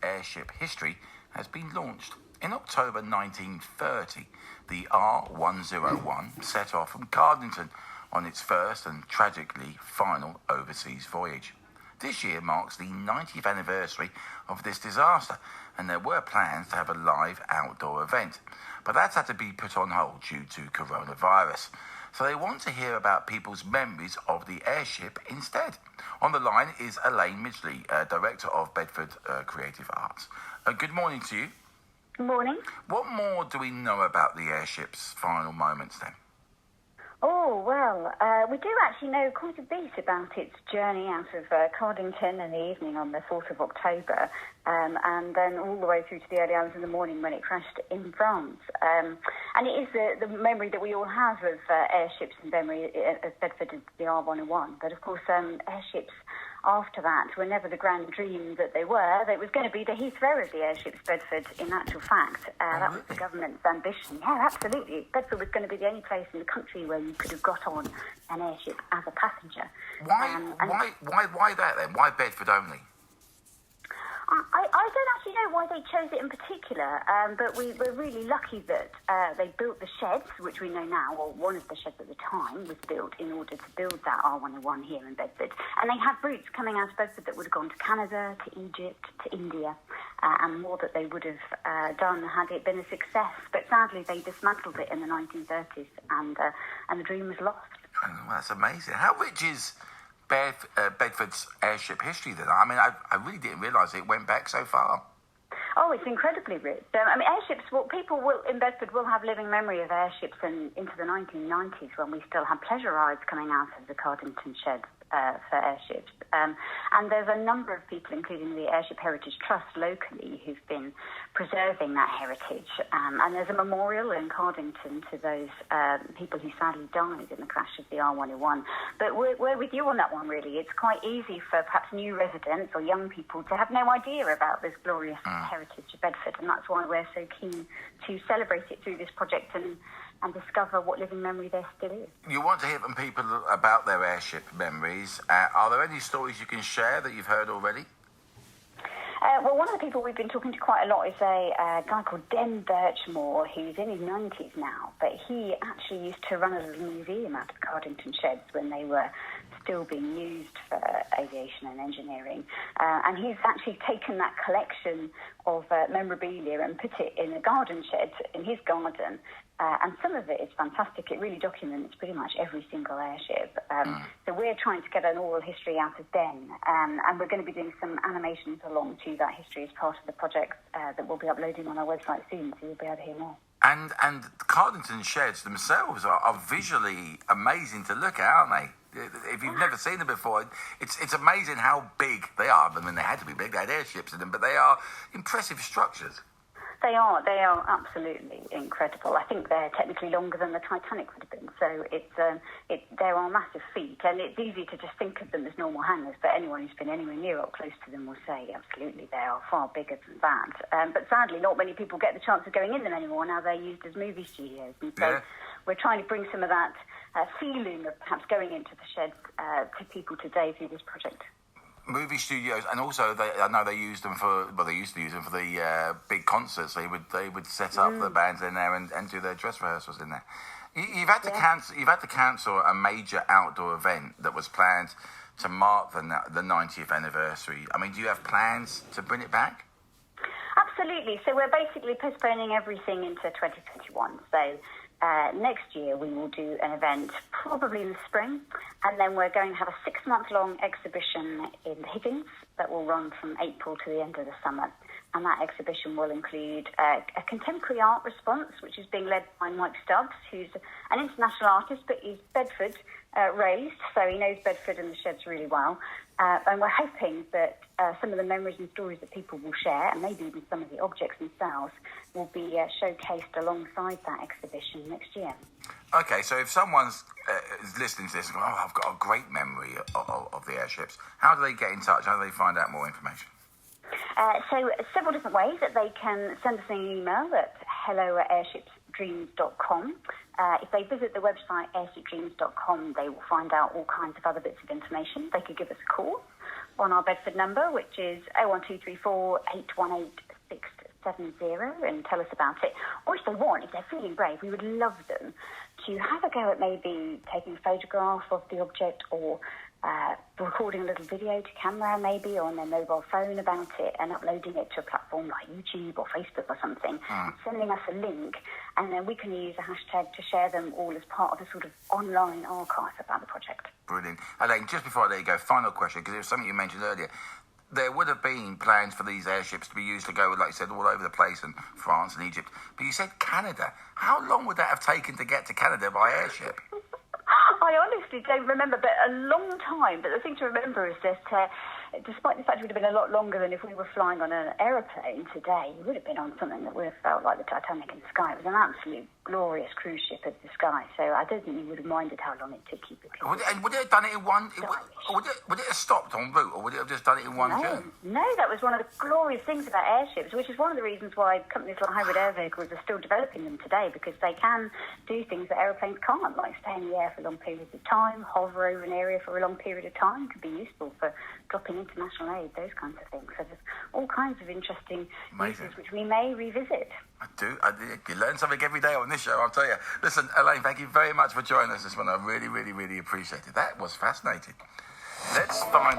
airship history has been launched. In October 1930, the R101 set off from Cardington on its first and tragically final overseas voyage. This year marks the 90th anniversary of this disaster, and there were plans to have a live outdoor event, but that's had to be put on hold due to coronavirus. So they want to hear about people's memories of the airship instead. On the line is Elaine Midgley, Director of Bedford Creative Arts. Good morning to you. Good morning. What more do we know about the airship's final moments then? Oh, well, we do actually know quite a bit about its journey out of Cardington in the evening on the 4th of October, and then all the way through to the early hours of the morning when it crashed in France. And it is the memory that we all have of airships in memory at Bedford, the R101. But, of course, airships after that were never the grand dream that they were. It was going to be the Heathrow of the airships, Bedford, in actual fact. That was the government's ambition. Yeah, absolutely. Bedford was going to be the only place in the country where you could have got on an airship as a passenger. Why that then? Why Bedford only? I don't actually know why they chose it in particular, but we were really lucky that they built the sheds, which we know now, or one of the sheds at the time was built in order to build that R101 here in Bedford. And they had routes coming out of Bedford that would have gone to Canada, to Egypt, to India, and more that they would have done had it been a success. But sadly, they dismantled it in the 1930s, and the dream was lost. Oh, that's amazing. How rich is Bedford's airship history then? I mean, I really didn't realise it went back so far. Oh, it's incredibly rich. Airships, people in Bedford will have living memory of airships into the 1990s when we still had pleasure rides coming out of the Cardington sheds for airships. And there's a number of people, including the Airship Heritage Trust locally, who've been preserving that heritage. And there's a memorial in Cardington to those people who sadly died in the crash of the R101. But we're with you on that one, really. It's quite easy for perhaps new residents or young people to have no idea about this glorious heritage of Bedford, and that's why we're so keen to celebrate it through this project and discover what living memory there still is. You want to hear from people about their airship memories. Are there any stories you can share that you've heard already? Well, one of the people we've been talking to quite a lot is a guy called Den Birchmore, who's in his 90s now, but he actually used to run a little museum out of Cardington sheds when they were still being used for aviation and engineering. And he's actually taken that collection of memorabilia and put it in a garden shed in his garden. And some of it is fantastic. It really documents pretty much every single airship. So we're trying to get an oral history out of Den, and we're going to be doing some animations along to that history as part of the project that we'll be uploading on our website soon, so you'll be able to hear more. And the Cardington sheds themselves are visually amazing to look at, aren't they? If you've never seen them before, it's amazing how big they are. I mean, they had to be big. They had airships in them, but they are impressive structures. They are absolutely incredible. I think they're technically longer than the Titanic would have been. So there are massive feet, and it's easy to just think of them as normal hangars, but anyone who's been anywhere near up close to them will say absolutely they are far bigger than that. But sadly, not many people get the chance of going in them anymore. Now they're used as movie studios, and so we're trying to bring some of that feeling of perhaps going into the sheds to people today through this project. Movie studios, and also I know they used them they used to use them for the big concerts. They would set up the bands in there and do their dress rehearsals in there. You've had to cancel a major outdoor event that was planned to mark the 90th anniversary. I mean, do you have plans to bring it back? Absolutely. So we're basically postponing everything into 2021. So next year we will do an event probably in the spring, and then we're going to have a 6-month-long exhibition in Higgins that will run from April to the end of the summer. And that exhibition will include a contemporary art response, which is being led by Mike Stubbs, who's an international artist, but he's Bedford raised, so he knows Bedford and the sheds really well. And we're hoping that some of the memories and stories that people will share, and maybe even some of the objects themselves, will be showcased alongside that exhibition next year. Okay, so if someone's is listening to this and going, I've got a great memory of the airships, how do they get in touch? How do they find out more information? So several different ways. That they can send us an email at hello@airshipdreams.com. If they visit the website airshipdreams.com, they will find out all kinds of other bits of information. They could give us a call, on our Bedford number, which is 01234 818 670, and tell us about it. Or if they want, if they're feeling brave, we would love them to have a go at maybe taking a photograph of the object, or recording a little video to camera maybe, or on their mobile phone about it, and uploading it to a platform like YouTube or Facebook or something, sending us a link, and then we can use a hashtag to share them all as part of a sort of online archive about the project. Brilliant. Elaine, just before I let you go, final question, because it was something you mentioned earlier. There would have been plans for these airships to be used to go, like you said, all over the place, in France and Egypt. But you said Canada. How long would that have taken to get to Canada by airship? I honestly don't remember, but a long time. But the thing to remember is that despite the fact it would have been a lot longer than if we were flying on an aeroplane today, it would have been on something that would have felt like the Titanic in the sky. It was an absolute glorious cruise ship of the sky. So I don't think you would have minded how long it took you. And would it have done it in one? Would it have stopped en route, or would it have just done it in one journey? No, that was one of the glorious things about airships, which is one of the reasons why companies like Hybrid Air Vehicles are still developing them today, because they can do things that aeroplanes can't, like stay in the air for long periods of time, hover over an area for a long period of time, could be useful for dropping international aid, those kinds of things. So there's all kinds of interesting uses which we may revisit. I do. You learn something every day on this show, I'll tell you. Listen, Elaine, thank you very much for joining us this morning. I really, really, really appreciate it. That was fascinating. Let's find